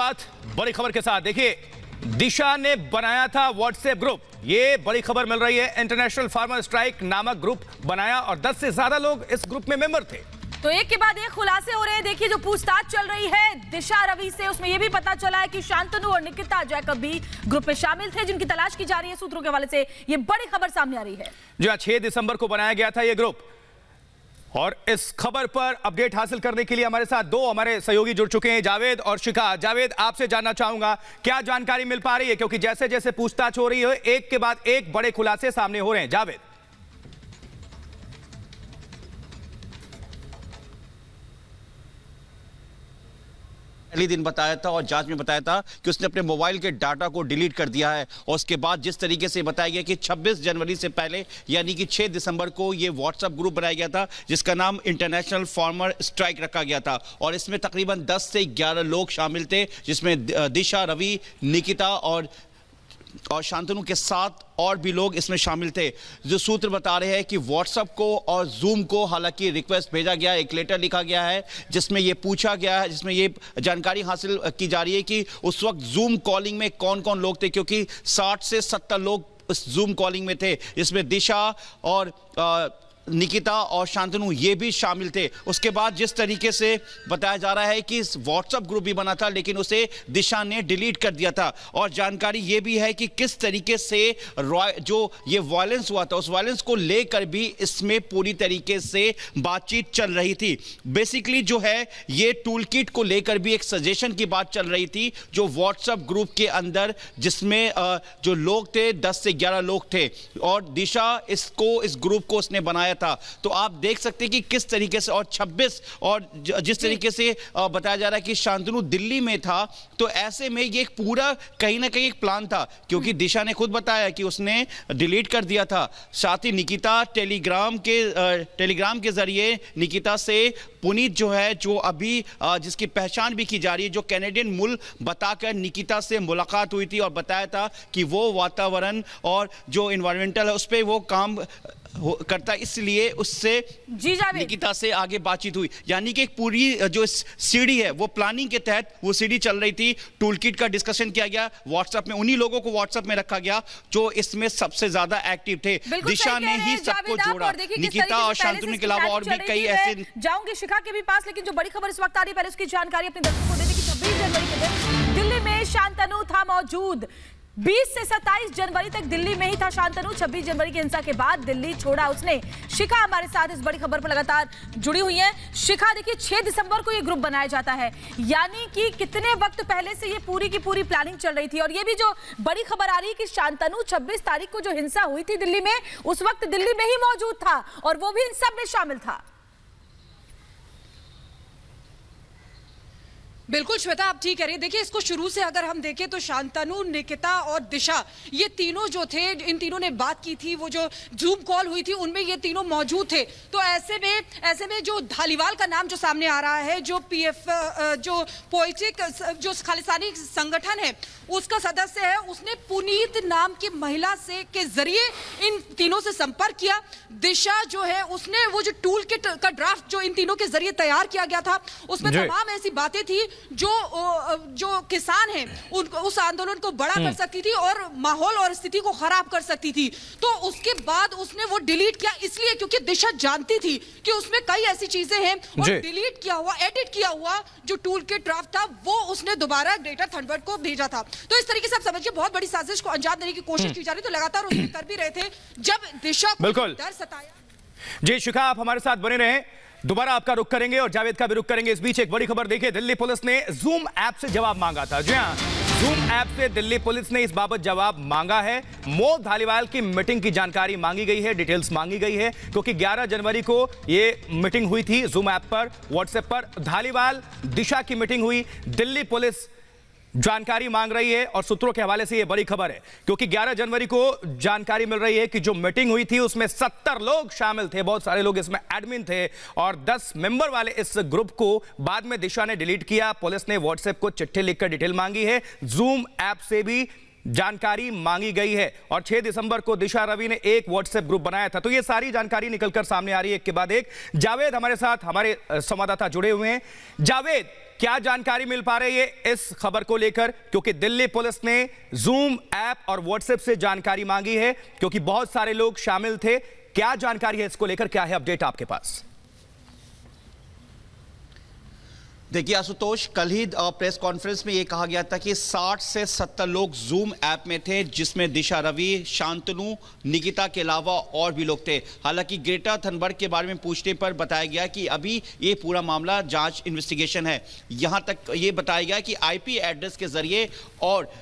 शुरुआत बड़ी खबर के साथ। देखिए, दिशा ने बनाया था व्हाट्सएप ग्रुप। ये बड़ी खबर मिल रही है। इंटरनेशनल फार्मर स्ट्राइक नामक ग्रुप बनाया और 10 से ज्यादा लोग इस ग्रुप में मेंबर थे। तो एक के बाद एक खुलासे हो रहे हैं। देखिए, जो पूछताछ चल रही है दिशा रवि से, उसमें यह भी पता चला है कि शांतनु और निकिता जैकब भी ग्रुप में शामिल थे, जिनकी तलाश की जा रही है। सूत्रों के हवाले से ये बड़ी खबर सामने आ रही है। जी हां, 6 दिसंबर को बनाया गया था ये ग्रुप। और इस खबर पर अपडेट हासिल करने के लिए हमारे साथ दो हमारे सहयोगी जुड़ चुके हैं, जावेद और शिखा। जावेद, आपसे जानना चाहूंगा क्या जानकारी मिल पा रही है, क्योंकि जैसे जैसे पूछताछ हो रही है एक के बाद एक बड़े खुलासे सामने हो रहे हैं। जावेद। पहले दिन बताया था और जांच में बताया था कि उसने अपने मोबाइल के डाटा को डिलीट कर दिया है। और उसके बाद जिस तरीके से बताया गया कि 26 जनवरी से पहले यानी कि 6 दिसंबर को ये व्हाट्सएप ग्रुप बनाया गया था, जिसका नाम इंटरनेशनल फार्मर स्ट्राइक रखा गया था। और इसमें तकरीबन 10 से 11 लोग शामिल थे, जिसमें दिशा, रवि, निकिता और शांतनु के साथ और भी लोग इसमें शामिल थे। जो सूत्र बता रहे हैं कि व्हाट्सएप को और जूम को हालांकि रिक्वेस्ट भेजा गया, एक लेटर लिखा गया है जिसमें ये पूछा गया है, जिसमें ये जानकारी हासिल की जा रही है कि उस वक्त जूम कॉलिंग में कौन कौन लोग थे, क्योंकि 60 से 70 लोग उस जूम कॉलिंग में थे, जिसमें दिशा और निकिता और शांतनु ये भी शामिल थे। उसके बाद जिस तरीके से बताया जा रहा है कि व्हाट्सएप ग्रुप भी बना था, लेकिन उसे दिशा ने डिलीट कर दिया था। और जानकारी ये भी है कि किस तरीके से जो ये वायलेंस हुआ था, उस वायलेंस को लेकर भी इसमें पूरी तरीके से बातचीत चल रही थी। बेसिकली जो है ये टूल किट को लेकर भी एक सजेशन की बात चल रही थी, जो व्हाट्सएप ग्रुप के अंदर, जिसमें जो लोग थे 10 से 11 लोग थे, और दिशा इस ग्रुप को उसने बनाया था। तो आप देख सकते हैं कि किस तरीके से, और 26 और जिस तरीके से बताया जा रहा है कि शांतनु दिल्ली में था, तो ऐसे में ये एक पूरा कहीं ना कहीं एक प्लान था, क्योंकि दिशा ने खुद बताया कि उसने डिलीट कर दिया था। साथ ही निकिता टेलीग्राम के जरिए निकिता से पुनीत जो है, जो अभी जिसकी पहचान भी की जा रही है, जो कैनेडियन मूल बताकर निकिता से मुलाकात हुई थी और बताया था कि वो वातावरण और जो एनवायरमेंटल है उस पर वो काम करता, इसलिए उससे निकिता से आगे बातचीत हुई। यानी कि एक पूरी जो सीढ़ी है वो प्लानिंग के तहत वो सीढ़ी चल रही थी। टूल किट का डिस्कशन किया गया व्हाट्सएप में, उन्हीं लोगों को व्हाट्सएप में रखा गया जो इसमें सबसे ज्यादा एक्टिव थे। दिशा ने ही सबको जोड़ा, निकिता और शांतनु के अलावा और भी कई ऐसे। जाऊंगी शिखा के भी पास, लेकिन जो बड़ी खबर इस वक्त आ रही है, पहले उसकी जानकारी अपने दर्शकों को दे दें कि 26 जनवरी के दिन दिल्ली में शांतनु था मौजूद। 20 से 27 जनवरी तक दिल्ली में ही था शांतनु। 26 जनवरी की हिंसा के बाद दिल्ली छोड़ा उसने। शिखा हमारे साथ इस बड़ी खबर पर लगातार जुड़ी हुई है। शिखा, देखिए 6 दिसंबर को ये ग्रुप बनाया जाता है, यानी कि कितने वक्त पहले से ये पूरी की पूरी प्लानिंग चल रही थी। और ये भी जो बड़ी खबर आ रही है कि शांतनु 26 तारीख को जो हिंसा हुई थी दिल्ली में, उस वक्त दिल्ली में ही मौजूद था और वो भी इन सब में शामिल था। बिल्कुल श्वेता, आप ठीक कह रही है। देखिए, इसको शुरू से अगर हम देखें तो शांतनु, निकिता और दिशा, ये तीनों जो थे, इन तीनों ने बात की थी, वो जो जूम कॉल हुई थी उनमें ये तीनों मौजूद थे। तो ऐसे में जो धालीवाल का नाम जो सामने आ रहा है, जो पीएफ जो पोइटिक जो खालिस्तानी संगठन है उसका सदस्य है, उसने पुनीत नाम की महिला से के जरिए इन तीनों से संपर्क किया। दिशा जो है उसने वो जो टूल किट का ड्राफ्ट जो इन तीनों के जरिए तैयार किया गया था, उसमें तमाम ऐसी बातें थी जो किसान हैं उस आंदोलन को बड़ा कर सकती थी और माहौल और स्थिति को खराब कर सकती थी। तो उसके बाद उसने वो डिलीट किया, इसलिए क्योंकि दिशा जानती थी कि उसमें कई ऐसी चीजें हैं, और डिलीट किया हुआ, एडिट किया हुआ जो टूल किट ड्राफ्ट था वो उसने दोबारा ग्रेटर थंडरबर्ड को भेजा था। तो इस तरीके से आप समझिए बहुत बड़ी साजिश को अंजाम देने की कोशिश की जा रही, तो लगातार उसने कर भी रहे थे जब दिशा को डर सताया। जी शिखा, आप हमारे साथ बने रहें, दोबारा आपका रुख करेंगे और जावेद का भी रुख करेंगे। इस बीच एक बड़ी खबर देखिए, दिल्ली पुलिस ने जूम ऐप से जवाब मांगा था। जी हां, जूम ऐप से दिल्ली पुलिस ने इस बाबत जवाब मांगा है। मोद धालीवाल की मीटिंग की जानकारी मांगी गई है, डिटेल्स मांगी गई है, क्योंकि 11 जनवरी को ये मीटिंग हुई थी जूम ऐप पर, व्हाट्सएप पर। धालीवाल दिशा की मीटिंग हुई, दिल्ली पुलिस जानकारी मांग रही है और सूत्रों के हवाले से यह बड़ी खबर है, क्योंकि 11 जनवरी को जानकारी मिल रही है कि जो मीटिंग हुई थी उसमें 70 लोग शामिल थे, बहुत सारे लोग इसमें एडमिन थे, और 10 मेंबर वाले इस ग्रुप को बाद में दिशा ने डिलीट किया। पुलिस ने व्हाट्सएप को चिट्ठी लिखकर डिटेल मांगी है। जूम ऐप से भी जानकारी मांगी गई है और 6 दिसंबर को दिशा रवि ने एक व्हाट्सएप ग्रुप बनाया था। तो ये सारी जानकारी निकलकर सामने आ रही है एक के बाद एक। जावेद हमारे साथ, हमारे संवाददाता जुड़े हुए हैं। जावेद, क्या जानकारी मिल पा रही है इस खबर को लेकर, क्योंकि दिल्ली पुलिस ने जूम ऐप और व्हाट्सएप से जानकारी मांगी है क्योंकि बहुत सारे लोग शामिल थे। क्या जानकारी है इसको लेकर, क्या है अपडेट आपके पास? देखिए आशुतोष, कल ही प्रेस कॉन्फ्रेंस में ये कहा गया था कि 60 से 70 लोग जूम ऐप में थे, जिसमें दिशा रवि, शांतनु, निकिता के अलावा और भी लोग थे। हालांकि ग्रेटा थनबर्ग के बारे में पूछने पर बताया गया कि अभी ये पूरा मामला जांच इन्वेस्टिगेशन है। यहां तक ये बताया गया कि आईपी एड्रेस के जरिए और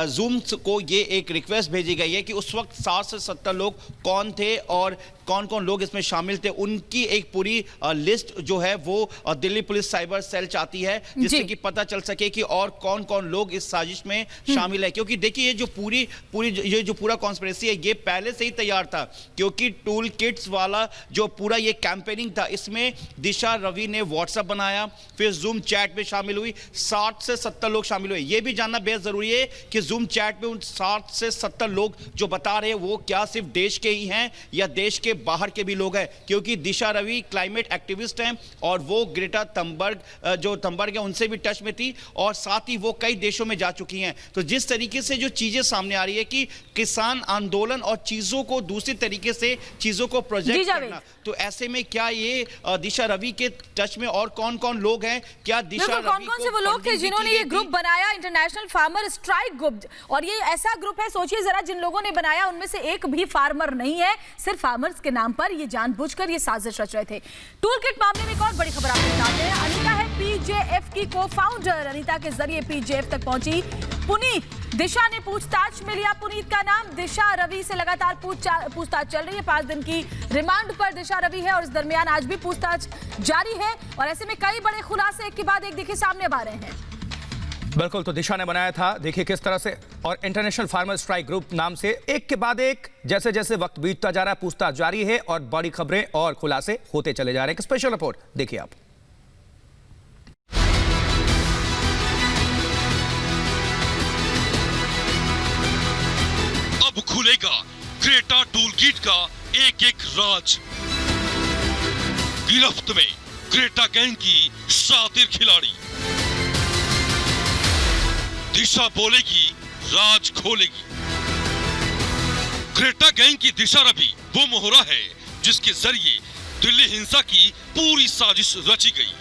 जूम को ये एक रिक्वेस्ट भेजी गई है कि उस वक्त 60 से 70 लोग कौन थे और कौन कौन लोग इसमें शामिल थे, उनकी एक पूरी लिस्ट जो है वो दिल्ली पुलिस साइबर सेल चाहती है, जिससे कि पता चल सके कि और कौन कौन लोग इस साजिश में शामिल है। क्योंकि देखिए, ये जो ये जो पूरा कॉन्स्पिरेसी है, ये पहले से ही तैयार था, क्योंकि टूल किट्स वाला जो पूरा ये कैंपेनिंग था, इसमें दिशा रवि ने व्हाट्सएप बनाया, फिर जूम चैट में शामिल हुई, 60 से 70 लोग शामिल हुए। ये भी जानना बेहद जरूरी है कि जूम चैट में उन 60 से 70 लोग जो बता रहे हैं वो क्या सिर्फ देश के ही हैं या देश के बाहर के भी लोग हैं, क्योंकि दिशा रवि क्लाइमेट एक्टिविस्ट हैं और वो ग्रेटा थनबर्ग है उनसे भी टच में थी और साथ ही वो कई देशों में जा चुकी हैं। तो जिस तरीके से जो चीजें सामने आ रही है कि किसान आंदोलन और चीजों को दूसरी तरीके से चीजों को प्रोजेक्ट करना, तो ऐसे में क्या ये दिशा रवि के टच में और कौन कौन लोग हैं? क्या दिशा रवि कौन से वो लोग थे जिन्होंने ये ग्रुप बनाया, इंटरनेशनल फार्मर स्ट्राइक ग्रुप? और ये ऐसा ग्रुप है, सोचिए जरा, जिन लोगों ने बनाया उनमें से एक भी फार्मर नहीं है, सिर्फ फार्मर्स के नाम पर ये जानबूझकर ये साजिश रच रहे थे। टूल किट मामले में एक और बड़ी खबर आपको बताते हैं। अनीता है पीजेएफ की को-फाउंडर। अनीता के जरिए पीजेएफ तक पहुंची पुनीत। दिशा ने पूछताछ में लिया पुनीत का नाम। दिशा रवि से लगातार पूछताछ चल रही है। 5 दिन की रिमांड पर दिशा रवि है और इस दरमियान आज भी पूछताछ जारी है और ऐसे में कई बड़े खुलासे एक के बाद एक देखिए सामने आ रहे हैं। बिल्कुल, तो दिशा ने बनाया था, देखिए किस तरह से, और इंटरनेशनल फार्मर स्ट्राइक ग्रुप नाम से एक के बाद एक जैसे जैसे वक्त बीतता जा रहा है पूछताछ जारी है और बड़ी खबरें और खुलासे होते चले जा रहे हैं। स्पेशल रिपोर्ट देखिए आप। अब खुलेगा ग्रेटा टूलकिट का एक एक राज। गिरफ्त में ग्रेटा गैंग की शातिर खिलाड़ी। दिशा बोलेगी, राज खोलेगी। ग्रेटा गैंग की दिशा रवि वो मोहरा है जिसके जरिए दिल्ली हिंसा की पूरी साजिश रची गई।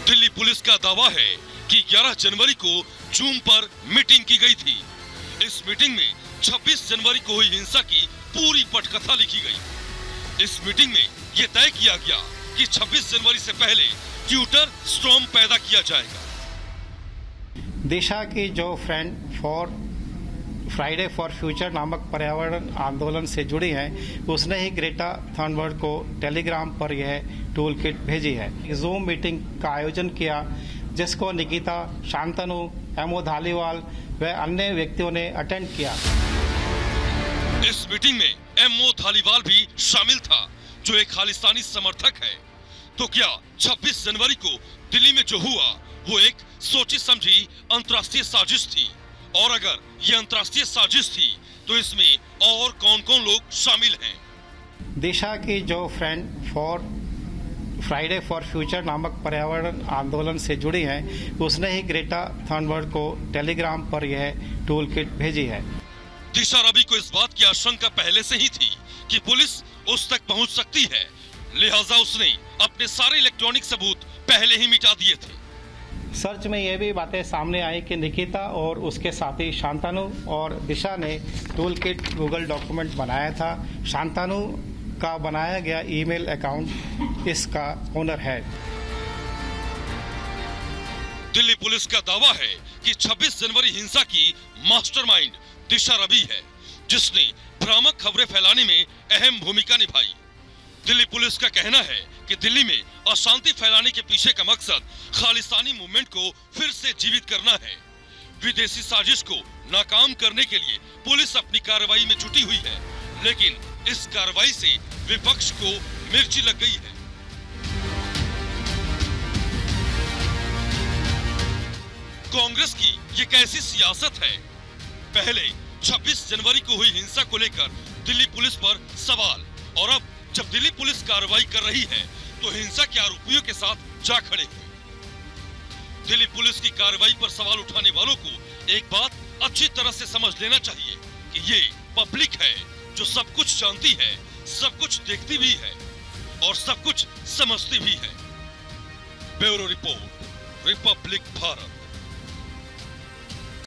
दिल्ली पुलिस का दावा है कि 11 जनवरी को जूम पर मीटिंग की गई थी। इस मीटिंग में 26 जनवरी को हुई हिंसा की पूरी पटकथा लिखी गई। इस मीटिंग में यह तय किया गया कि 26 जनवरी से पहले ट्विटर स्टॉर्म पैदा किया जाएगा। दिशा की जो फ्राइडे फॉर फ्यूचर नामक पर्यावरण आंदोलन से जुड़ी हैं, उसने ही ग्रेटा थनबर्ग को टेलीग्राम पर यह टूल किट भेजी है। जूम मीटिंग का आयोजन किया जिसको निकिता, शांतनु, एमओ धालीवाल व अन्य व्यक्तियों ने अटेंड किया। इस मीटिंग में एमओ धालीवाल भी शामिल था, जो एक खालिस्तानी समर्थक है। तो क्या 26 जनवरी को दिल्ली में जो हुआ वो एक सोची समझी अंतर्राष्ट्रीय साजिश थी? और अगर ये अंतर्राष्ट्रीय साजिश थी तो इसमें और कौन कौन लोग शामिल हैं? दिशा की जो फ्राइडे फॉर फ्यूचर नामक पर्यावरण आंदोलन से जुड़ी हैं, उसने ही ग्रेटा थनबर्ग को टेलीग्राम पर यह टूल किट भेजी है। दिशा रवि को इस बात की आशंका पहले से ही थी कि पुलिस उस तक पहुंच सकती है, लिहाजा उसने अपने सारे इलेक्ट्रॉनिक सबूत पहले ही मिटा दिए थे। सर्च में यह भी बातें सामने आई कि निकिता और उसके साथी शांतनु और दिशा ने टूल किट गूगल डॉक्यूमेंट बनाया था। शांतनु का बनाया गया ईमेल अकाउंट इसका ओनर है। दिल्ली पुलिस का दावा है कि 26 जनवरी हिंसा की मास्टरमाइंड दिशा रवि है, जिसने भ्रामक खबरें फैलाने में अहम भूमिका निभाई। दिल्ली पुलिस का कहना है कि दिल्ली में अशांति फैलाने के पीछे का मकसद खालिस्तानी मूवमेंट को फिर से जीवित करना है। विदेशी साजिश को नाकाम करने के लिए पुलिस अपनी कार्रवाई में जुटी हुई है, लेकिन इस कार्रवाई से विपक्ष को मिर्ची लग गई है। कांग्रेस की ये कैसी सियासत है? पहले 26 जनवरी को हुई हिंसा को लेकर दिल्ली पुलिस पर सवाल, और अब जब दिल्ली पुलिस कार्रवाई कर रही है तो हिंसा के आरोपियों के साथ जा खड़े हैं। दिल्ली पुलिस की कार्रवाई पर सवाल उठाने वालों को एक बात अच्छी तरह से समझ लेना चाहिए कि ये पब्लिक है जो सब कुछ जानती है, सब कुछ देखती भी है और सब कुछ समझती भी है। Bureau report, Republic Bharat.